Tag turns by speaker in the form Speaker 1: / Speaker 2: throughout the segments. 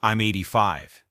Speaker 1: I'm 85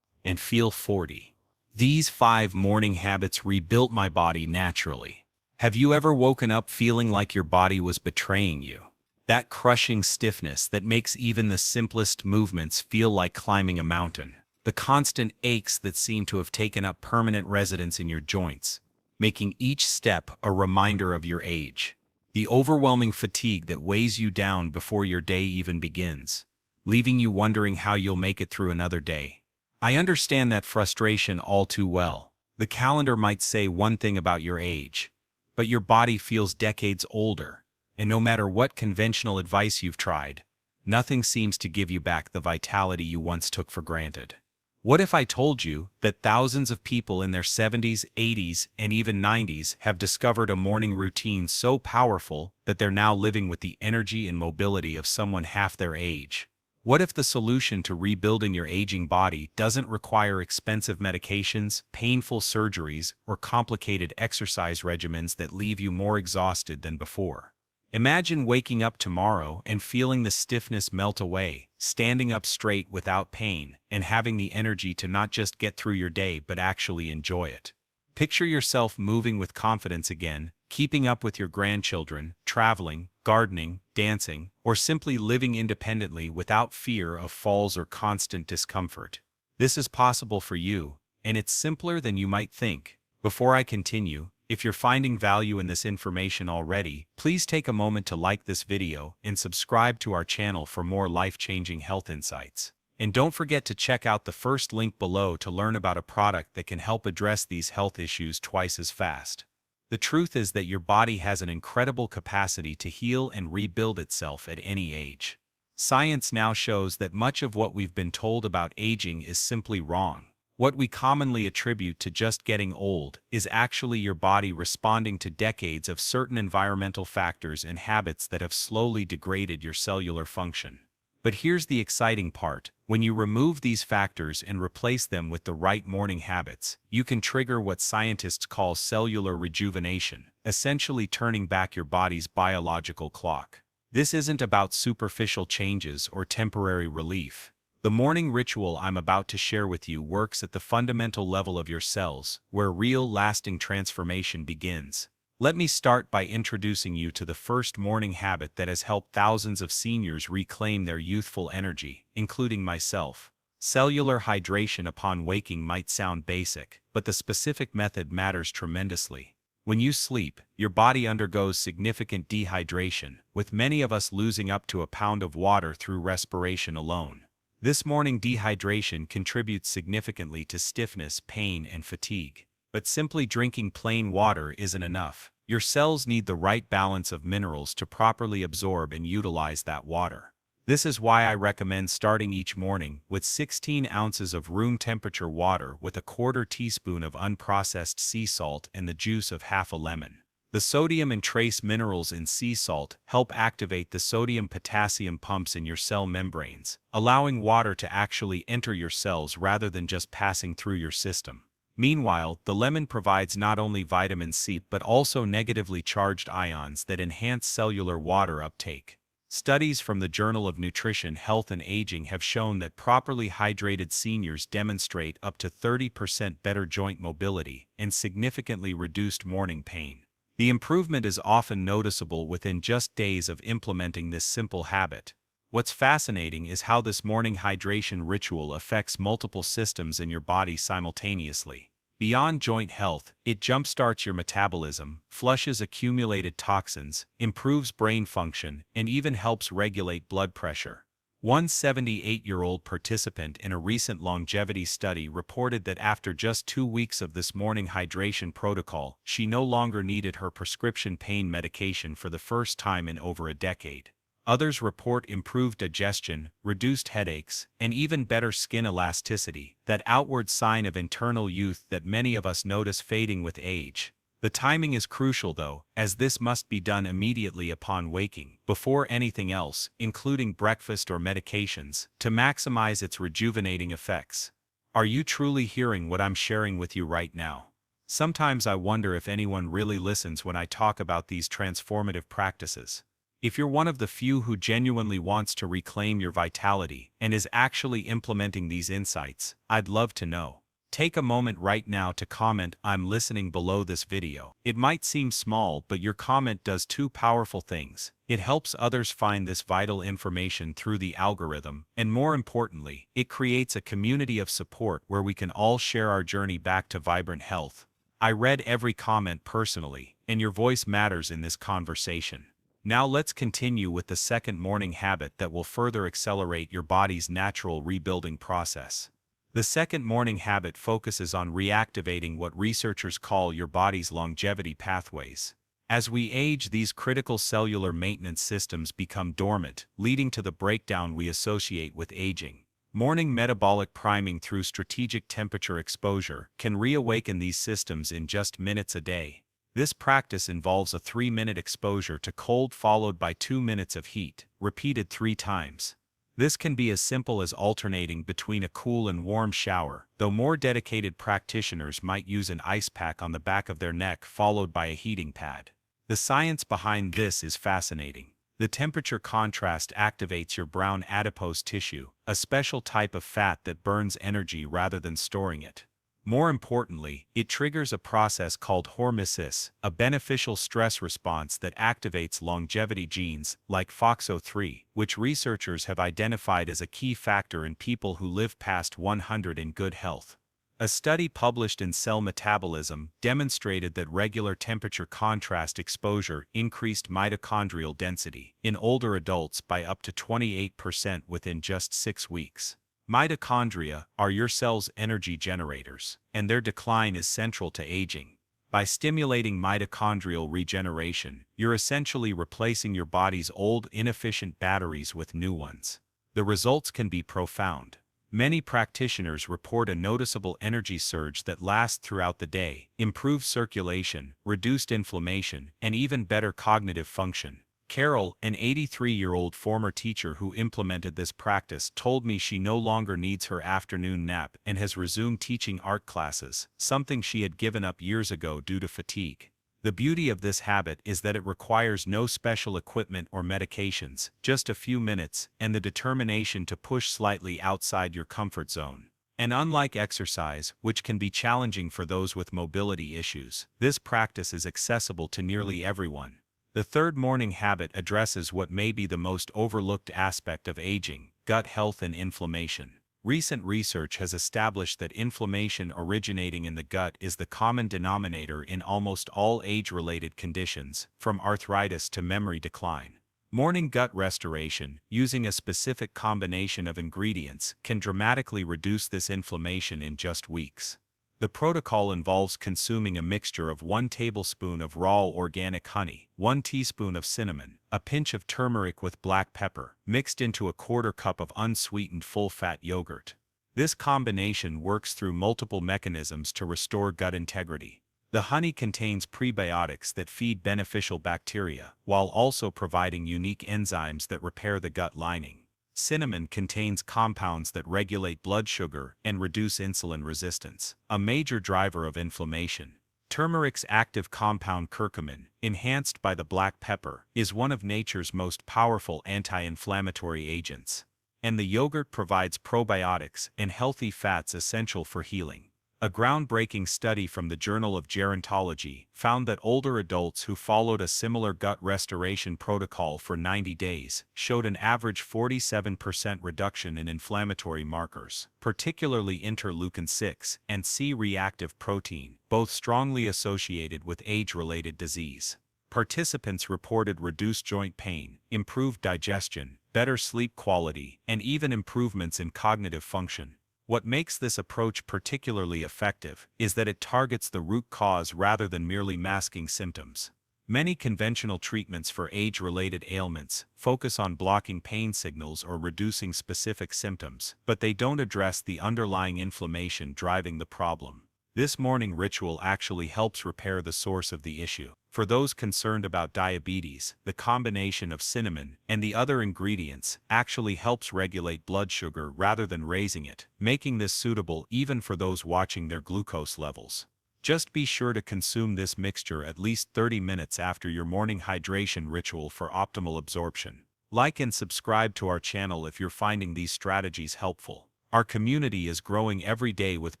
Speaker 1: and feel 40. These 5 morning habits rebuilt my body naturally. Have you ever woken up feeling like your body was betraying you? That crushing stiffness that makes even the simplest movements feel like climbing a mountain. The constant aches that seem to have taken up permanent residence in your joints, making each step a reminder of your age. The overwhelming fatigue that weighs you down before your day even begins, leaving you wondering how you'll make it through another day. I understand that frustration all too well. The calendar might say one thing about your age, but your body feels decades older, and no matter what conventional advice you've tried, nothing seems to give you back the vitality you once took for granted. What if I told you that thousands of people in their 70s, 80s, and even 90s have discovered a morning routine so powerful that they're now living with the energy and mobility of someone half their age? What if the solution to rebuilding your aging body doesn't require expensive medications, painful surgeries, or complicated exercise regimens that leave you more exhausted than before? Imagine waking up tomorrow and feeling the stiffness melt away, standing up straight without pain, and having the energy to not just get through your day but actually enjoy it. Picture yourself moving with confidence again, keeping up with your grandchildren, traveling, gardening, dancing, or simply living independently without fear of falls or constant discomfort. This is possible for you, and it's simpler than you might think. Before I continue, if you're finding value in this information already, please take a moment to like this video and subscribe to our channel for more life-changing health insights. And don't forget to check out the first link below to learn about a product that can help address these health issues twice as fast. The truth is that your body has an incredible capacity to heal and rebuild itself at any age. Science now shows that much of what we've been told about aging is simply wrong. What we commonly attribute to just getting old is actually your body responding to decades of certain environmental factors and habits that have slowly degraded your cellular function. But here's the exciting part. When you remove these factors and replace them with the right morning habits, you can trigger what scientists call cellular rejuvenation, essentially turning back your body's biological clock. This isn't about superficial changes or temporary relief. The morning ritual I'm about to share with you works at the fundamental level of your cells, where real lasting transformation begins. Let me start by introducing you to the first morning habit that has helped thousands of seniors reclaim their youthful energy, including myself. Cellular hydration upon waking might sound basic, but the specific method matters tremendously. When you sleep, your body undergoes significant dehydration, with many of us losing up to a pound of water through respiration alone. This morning dehydration contributes significantly to stiffness, pain, and fatigue. But simply drinking plain water isn't enough. Your cells need the right balance of minerals to properly absorb and utilize that water. This is why I recommend starting each morning with 16 ounces of room temperature water with a quarter teaspoon of unprocessed sea salt and the juice of half a lemon. The sodium and trace minerals in sea salt help activate the sodium-potassium pumps in your cell membranes, allowing water to actually enter your cells rather than just passing through your system. Meanwhile, the lemon provides not only vitamin C but also negatively charged ions that enhance cellular water uptake. Studies from the Journal of Nutrition, Health and Aging have shown that properly hydrated seniors demonstrate up to 30% better joint mobility and significantly reduced morning pain. The improvement is often noticeable within just days of implementing this simple habit. What's fascinating is how this morning hydration ritual affects multiple systems in your body simultaneously. Beyond joint health, it jumpstarts your metabolism, flushes accumulated toxins, improves brain function, and even helps regulate blood pressure. One 78-year-old participant in a recent longevity study reported that after just 2 weeks of this morning hydration protocol, she no longer needed her prescription pain medication for the first time in over a decade. Others report improved digestion, reduced headaches, and even better skin elasticity, that outward sign of internal youth that many of us notice fading with age. The timing is crucial though, as this must be done immediately upon waking, before anything else, including breakfast or medications, to maximize its rejuvenating effects. Are you truly hearing what I'm sharing with you right now? Sometimes I wonder if anyone really listens when I talk about these transformative practices. If you're one of the few who genuinely wants to reclaim your vitality and is actually implementing these insights, I'd love to know. Take a moment right now to comment "I'm listening" below this video. It might seem small, but your comment does two powerful things. It helps others find this vital information through the algorithm, and more importantly, it creates a community of support where we can all share our journey back to vibrant health. I read every comment personally, and your voice matters in this conversation. Now let's continue with the second morning habit that will further accelerate your body's natural rebuilding process. The second morning habit focuses on reactivating what researchers call your body's longevity pathways. As we age, these critical cellular maintenance systems become dormant, leading to the breakdown we associate with aging. Morning metabolic priming through strategic temperature exposure can reawaken these systems in just minutes a day. This practice involves a 3-minute exposure to cold followed by 2 minutes of heat, repeated 3 times. This can be as simple as alternating between a cool and warm shower, though more dedicated practitioners might use an ice pack on the back of their neck followed by a heating pad. The science behind this is fascinating. The temperature contrast activates your brown adipose tissue, a special type of fat that burns energy rather than storing it. More importantly, it triggers a process called hormesis, a beneficial stress response that activates longevity genes like FOXO3, which researchers have identified as a key factor in people who live past 100 in good health. A study published in Cell Metabolism demonstrated that regular temperature contrast exposure increased mitochondrial density in older adults by up to 28% within just 6 weeks. Mitochondria are your cell's energy generators, and their decline is central to aging. By stimulating mitochondrial regeneration, you're essentially replacing your body's old, inefficient batteries with new ones. The results can be profound. Many practitioners report a noticeable energy surge that lasts throughout the day, improved circulation, reduced inflammation, and even better cognitive function. Carol, an 83-year-old former teacher who implemented this practice, told me she no longer needs her afternoon nap and has resumed teaching art classes, something she had given up years ago due to fatigue. The beauty of this habit is that it requires no special equipment or medications, just a few minutes, and the determination to push slightly outside your comfort zone. And unlike exercise, which can be challenging for those with mobility issues, this practice is accessible to nearly everyone. The third morning habit addresses what may be the most overlooked aspect of aging: gut health and inflammation. Recent research has established that inflammation originating in the gut is the common denominator in almost all age-related conditions, from arthritis to memory decline. Morning gut restoration, using a specific combination of ingredients, can dramatically reduce this inflammation in just weeks. The protocol involves consuming a mixture of 1 tablespoon of raw organic honey, 1 teaspoon of cinnamon, a pinch of turmeric with black pepper, mixed into a 1/4 cup of unsweetened full-fat yogurt. This combination works through multiple mechanisms to restore gut integrity. The honey contains prebiotics that feed beneficial bacteria, while also providing unique enzymes that repair the gut lining. Cinnamon contains compounds that regulate blood sugar and reduce insulin resistance, a major driver of inflammation. Turmeric's active compound curcumin, enhanced by the black pepper, is one of nature's most powerful anti-inflammatory agents. And the yogurt provides probiotics and healthy fats essential for healing. A groundbreaking study from the Journal of Gerontology found that older adults who followed a similar gut restoration protocol for 90 days showed an average 47% reduction in inflammatory markers, particularly interleukin-6 and C-reactive protein, both strongly associated with age-related disease. Participants reported reduced joint pain, improved digestion, better sleep quality, and even improvements in cognitive function. What makes this approach particularly effective is that it targets the root cause rather than merely masking symptoms. Many conventional treatments for age-related ailments focus on blocking pain signals or reducing specific symptoms, but they don't address the underlying inflammation driving the problem. This morning ritual actually helps repair the source of the issue. For those concerned about diabetes, the combination of cinnamon and the other ingredients actually helps regulate blood sugar rather than raising it, making this suitable even for those watching their glucose levels. Just be sure to consume this mixture at least 30 minutes after your morning hydration ritual for optimal absorption. Like and subscribe to our channel if you're finding these strategies helpful. Our community is growing every day with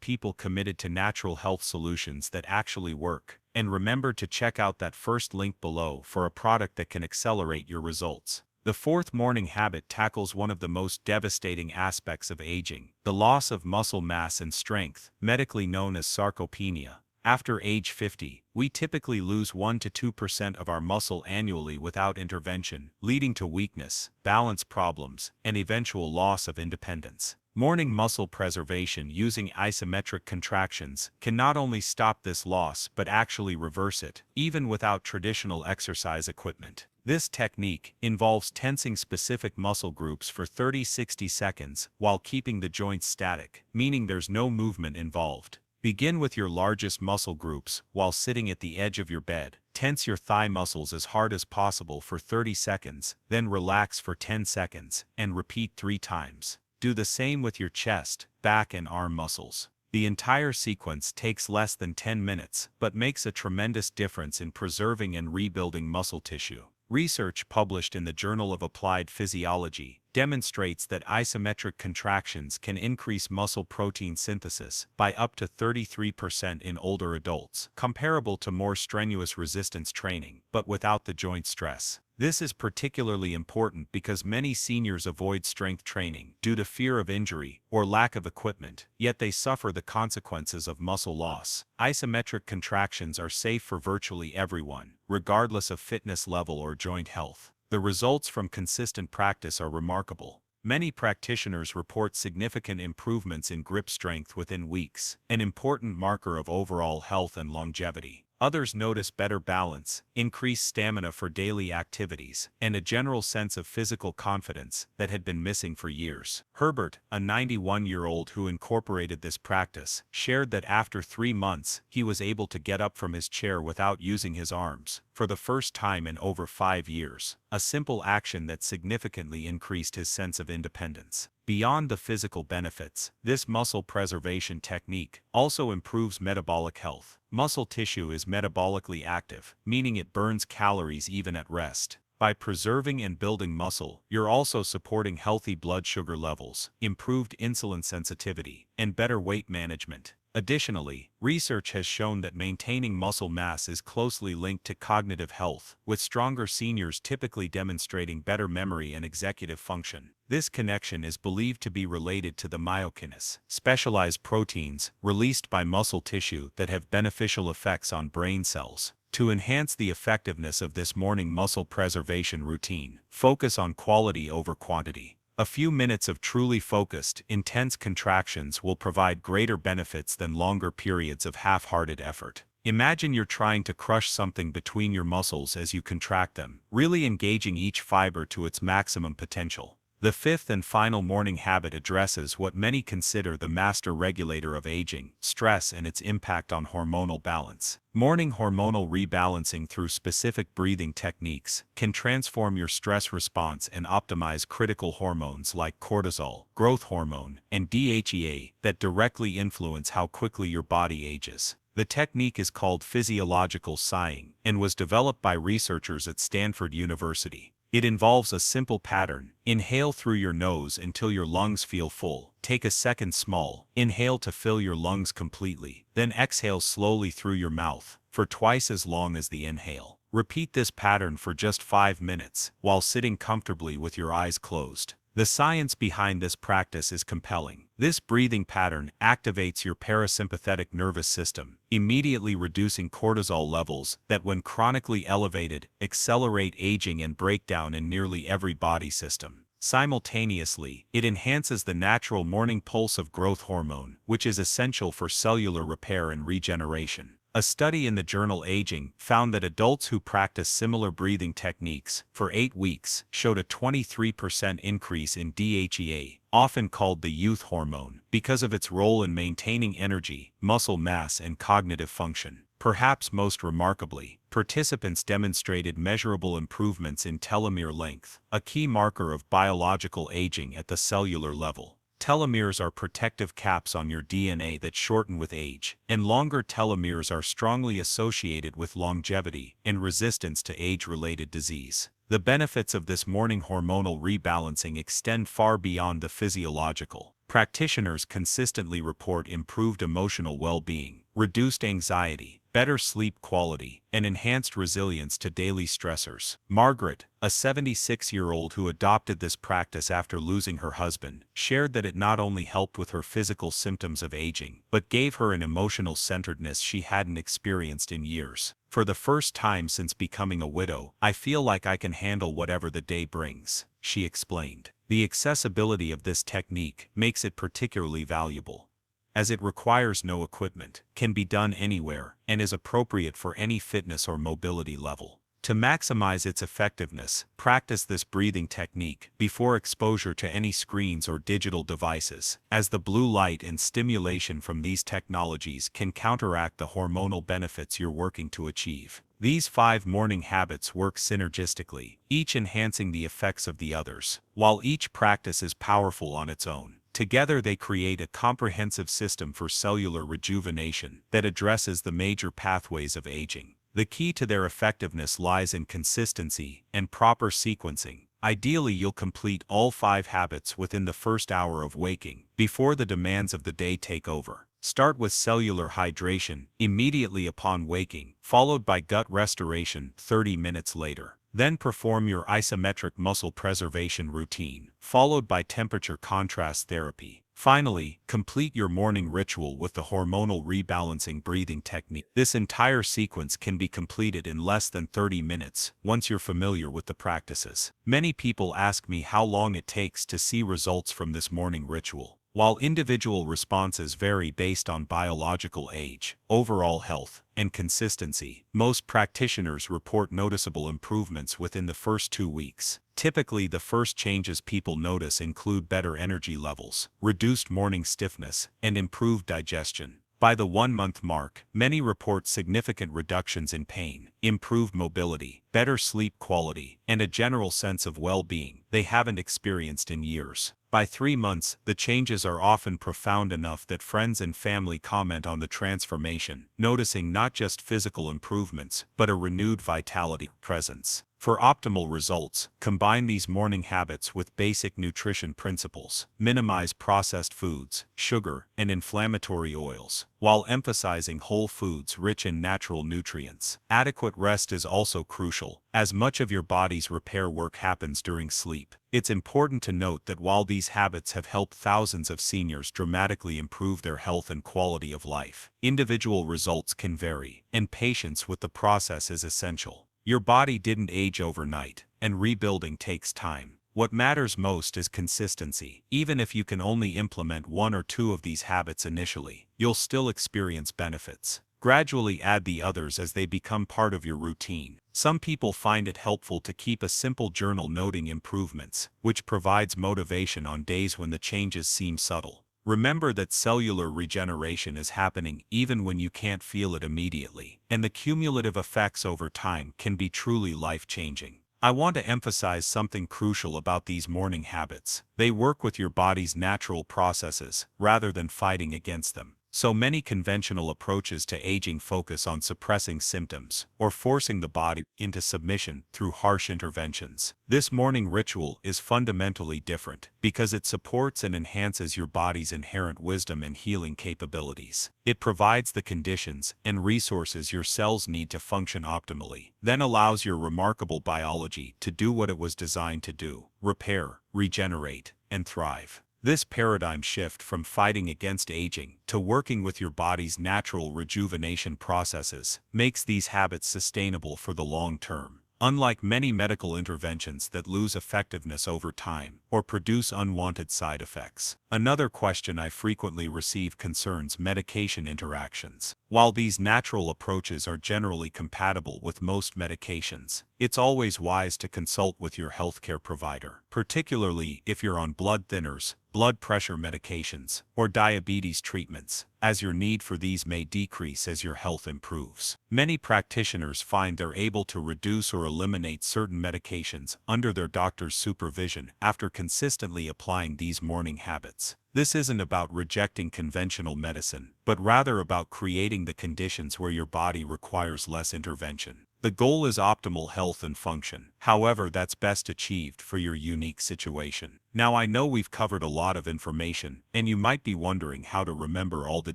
Speaker 1: people committed to natural health solutions that actually work. And remember to check out that first link below for a product that can accelerate your results. The fourth morning habit tackles one of the most devastating aspects of aging, the loss of muscle mass and strength, medically known as sarcopenia. After age 50, we typically lose 1 to 2% of our muscle annually without intervention, leading to weakness, balance problems, and eventual loss of independence. Morning muscle preservation using isometric contractions can not only stop this loss but actually reverse it, even without traditional exercise equipment. This technique involves tensing specific muscle groups for 30-60 seconds while keeping the joints static, meaning there's no movement involved. Begin with your largest muscle groups while sitting at the edge of your bed. Tense your thigh muscles as hard as possible for 30 seconds, then relax for 10 seconds, and repeat 3 times. Do the same with your chest, back and arm muscles. The entire sequence takes less than 10 minutes, but makes a tremendous difference in preserving and rebuilding muscle tissue. Research published in the Journal of Applied Physiology demonstrates that isometric contractions can increase muscle protein synthesis by up to 33% in older adults, comparable to more strenuous resistance training, but without the joint stress. This is particularly important because many seniors avoid strength training due to fear of injury or lack of equipment, yet they suffer the consequences of muscle loss. Isometric contractions are safe for virtually everyone, regardless of fitness level or joint health. The results from consistent practice are remarkable. Many practitioners report significant improvements in grip strength within weeks, an important marker of overall health and longevity. Others notice better balance, increased stamina for daily activities, and a general sense of physical confidence that had been missing for years. Herbert, a 91-year-old who incorporated this practice, shared that after 3 months, he was able to get up from his chair without using his arms, for the first time in over 5 years, a simple action that significantly increased his sense of independence. Beyond the physical benefits, this muscle preservation technique also improves metabolic health. Muscle tissue is metabolically active, meaning it burns calories even at rest. By preserving and building muscle, you're also supporting healthy blood sugar levels, improved insulin sensitivity, and better weight management. Additionally, research has shown that maintaining muscle mass is closely linked to cognitive health, with stronger seniors typically demonstrating better memory and executive function. This connection is believed to be related to the myokines, specialized proteins released by muscle tissue that have beneficial effects on brain cells. To enhance the effectiveness of this morning muscle preservation routine, focus on quality over quantity. A few minutes of truly focused, intense contractions will provide greater benefits than longer periods of half-hearted effort. Imagine you're trying to crush something between your muscles as you contract them, really engaging each fiber to its maximum potential. The fifth and final morning habit addresses what many consider the master regulator of aging, stress and its impact on hormonal balance. Morning hormonal rebalancing through specific breathing techniques can transform your stress response and optimize critical hormones like cortisol, growth hormone, and DHEA that directly influence how quickly your body ages. The technique is called physiological sighing and was developed by researchers at Stanford University. It involves a simple pattern. Inhale through your nose until your lungs feel full. Take a second small inhale to fill your lungs completely. Then exhale slowly through your mouth for twice as long as the inhale. Repeat this pattern for just 5 minutes while sitting comfortably with your eyes closed. The science behind this practice is compelling. This breathing pattern activates your parasympathetic nervous system, immediately reducing cortisol levels that, when chronically elevated, accelerate aging and breakdown in nearly every body system. Simultaneously, it enhances the natural morning pulse of growth hormone, which is essential for cellular repair and regeneration. A study in the journal Aging found that adults who practice similar breathing techniques for 8 weeks showed a 23% increase in DHEA, often called the youth hormone, because of its role in maintaining energy, muscle mass, and cognitive function. Perhaps most remarkably, participants demonstrated measurable improvements in telomere length, a key marker of biological aging at the cellular level. Telomeres are protective caps on your DNA that shorten with age, and longer telomeres are strongly associated with longevity and resistance to age-related disease. The benefits of this morning hormonal rebalancing extend far beyond the physiological. Practitioners consistently report improved emotional well-being, reduced anxiety, better sleep quality, and enhanced resilience to daily stressors. Margaret, a 76-year-old who adopted this practice after losing her husband, shared that it not only helped with her physical symptoms of aging, but gave her an emotional centeredness she hadn't experienced in years. For the first time since becoming a widow, I feel like I can handle whatever the day brings, she explained. The accessibility of this technique makes it particularly valuable, as it requires no equipment, can be done anywhere, and is appropriate for any fitness or mobility level. To maximize its effectiveness, practice this breathing technique before exposure to any screens or digital devices, as the blue light and stimulation from these technologies can counteract the hormonal benefits you're working to achieve. These 5 morning habits work synergistically, each enhancing the effects of the others, while each practice is powerful on its own. Together they create a comprehensive system for cellular rejuvenation that addresses the major pathways of aging. The key to their effectiveness lies in consistency and proper sequencing. Ideally, you'll complete all 5 habits within the first hour of waking, before the demands of the day take over. Start with cellular hydration immediately upon waking, followed by gut restoration 30 minutes later. Then perform your isometric muscle preservation routine, followed by temperature contrast therapy. Finally, complete your morning ritual with the hormonal rebalancing breathing technique. This entire sequence can be completed in less than 30 minutes once you're familiar with the practices. Many people ask me how long it takes to see results from this morning ritual. While individual responses vary based on biological age, overall health, and consistency, most practitioners report noticeable improvements within the first 2 weeks. Typically, the first changes people notice include better energy levels, reduced morning stiffness, and improved digestion. By the 1-month mark, many report significant reductions in pain, improved mobility, better sleep quality, and a general sense of well-being they haven't experienced in years. By 3 months, the changes are often profound enough that friends and family comment on the transformation, noticing not just physical improvements, but a renewed vitality presence. For optimal results, combine these morning habits with basic nutrition principles. Minimize processed foods, sugar, and inflammatory oils, while emphasizing whole foods rich in natural nutrients. Adequate rest is also crucial, as much of your body's repair work happens during sleep. It's important to note that while these habits have helped thousands of seniors dramatically improve their health and quality of life, individual results can vary, and patience with the process is essential. Your body didn't age overnight, and rebuilding takes time. What matters most is consistency. Even if you can only implement 1 or 2 of these habits initially, you'll still experience benefits. Gradually add the others as they become part of your routine. Some people find it helpful to keep a simple journal noting improvements, which provides motivation on days when the changes seem subtle. Remember that cellular regeneration is happening even when you can't feel it immediately, and the cumulative effects over time can be truly life-changing. I want to emphasize something crucial about these morning habits. They work with your body's natural processes, rather than fighting against them. So many conventional approaches to aging focus on suppressing symptoms, or forcing the body into submission through harsh interventions. This morning ritual is fundamentally different, because it supports and enhances your body's inherent wisdom and healing capabilities. It provides the conditions and resources your cells need to function optimally, then allows your remarkable biology to do what it was designed to do: repair, regenerate, and thrive. This paradigm shift from fighting against aging to working with your body's natural rejuvenation processes makes these habits sustainable for the long term. Unlike many medical interventions that lose effectiveness over time or produce unwanted side effects. Another question I frequently receive concerns medication interactions. While these natural approaches are generally compatible with most medications, it's always wise to consult with your healthcare provider, particularly if you're on blood thinners, blood pressure medications, or diabetes treatments, as your need for these may decrease as your health improves. Many practitioners find they're able to reduce or eliminate certain medications under their doctor's supervision after consistently applying these morning habits. This isn't about rejecting conventional medicine, but rather about creating the conditions where your body requires less intervention. The goal is optimal health and function. However, that's best achieved for your unique situation. Now, I know we've covered a lot of information, and you might be wondering how to remember all the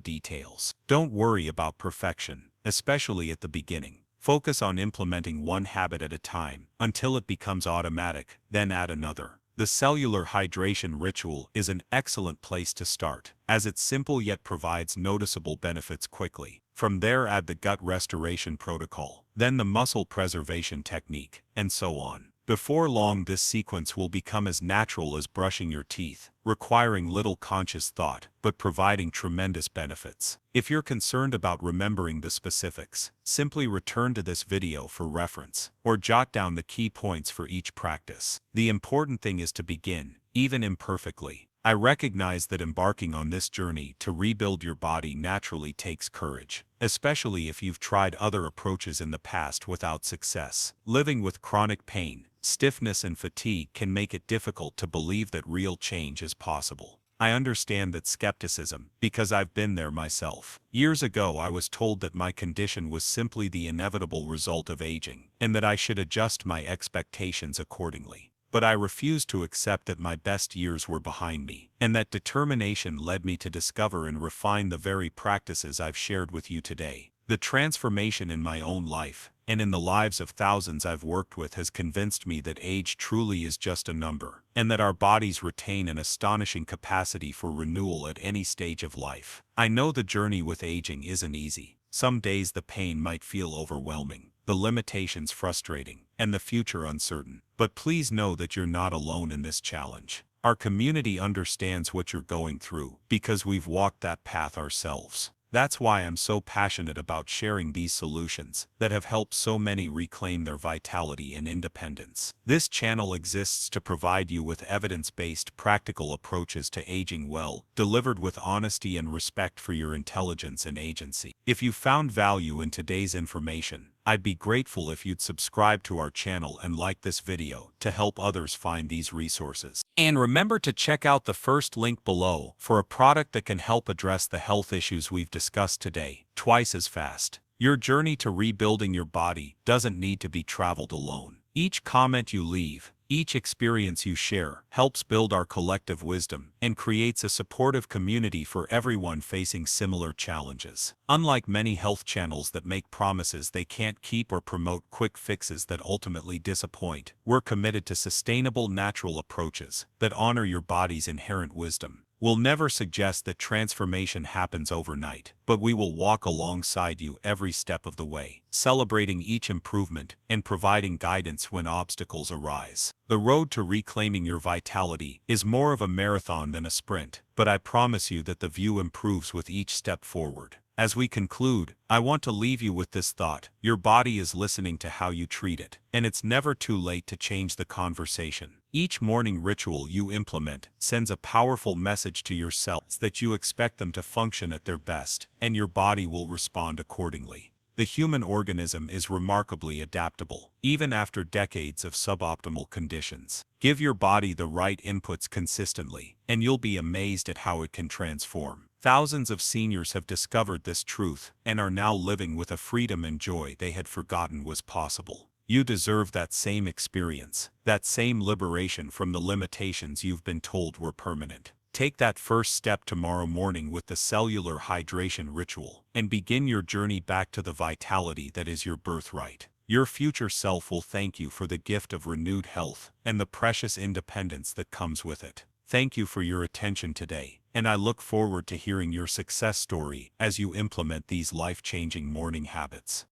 Speaker 1: details. Don't worry about perfection, especially at the beginning. Focus on implementing one habit at a time until it becomes automatic, then add another. The cellular hydration ritual is an excellent place to start, as it's simple yet provides noticeable benefits quickly. From there, add the gut restoration protocol, then the muscle preservation technique, and so on. Before long, this sequence will become as natural as brushing your teeth, requiring little conscious thought, but providing tremendous benefits. If you're concerned about remembering the specifics, simply return to this video for reference, or jot down the key points for each practice. The important thing is to begin, even imperfectly. I recognize that embarking on this journey to rebuild your body naturally takes courage, especially if you've tried other approaches in the past without success. Living with chronic pain, stiffness, and fatigue can make it difficult to believe that real change is possible. I understand that skepticism, because I've been there myself. Years ago, I was told that my condition was simply the inevitable result of aging, and that I should adjust my expectations accordingly. But I refused to accept that my best years were behind me, and that determination led me to discover and refine the very practices I've shared with you today. The transformation in my own life, and in the lives of thousands I've worked with, has convinced me that age truly is just a number, and that our bodies retain an astonishing capacity for renewal at any stage of life. I know the journey with aging isn't easy. Some days the pain might feel overwhelming, the limitations frustrating, and the future uncertain. But please know that you're not alone in this challenge. Our community understands what you're going through, because we've walked that path ourselves. That's why I'm so passionate about sharing these solutions that have helped so many reclaim their vitality and independence. This channel exists to provide you with evidence-based, practical approaches to aging well, delivered with honesty and respect for your intelligence and agency. If you found value in today's information, I'd be grateful if you'd subscribe to our channel and like this video to help others find these resources. And remember to check out the first link below for a product that can help address the health issues we've discussed today, twice as fast. Your journey to rebuilding your body doesn't need to be traveled alone. Each comment you leave, each experience you share, helps build our collective wisdom and creates a supportive community for everyone facing similar challenges. Unlike many health channels that make promises they can't keep or promote quick fixes that ultimately disappoint, we're committed to sustainable, natural approaches that honor your body's inherent wisdom. We'll never suggest that transformation happens overnight, but we will walk alongside you every step of the way, celebrating each improvement and providing guidance when obstacles arise. The road to reclaiming your vitality is more of a marathon than a sprint, but I promise you that the view improves with each step forward. As we conclude, I want to leave you with this thought: your body is listening to how you treat it, and it's never too late to change the conversation. Each morning ritual you implement sends a powerful message to your cells that you expect them to function at their best, and your body will respond accordingly. The human organism is remarkably adaptable, even after decades of suboptimal conditions. Give your body the right inputs consistently, and you'll be amazed at how it can transform. Thousands of seniors have discovered this truth and are now living with a freedom and joy they had forgotten was possible. You deserve that same experience, that same liberation from the limitations you've been told were permanent. Take that first step tomorrow morning with the cellular hydration ritual, and begin your journey back to the vitality that is your birthright. Your future self will thank you for the gift of renewed health and the precious independence that comes with it. Thank you for your attention today, and I look forward to hearing your success story as you implement these life-changing morning habits.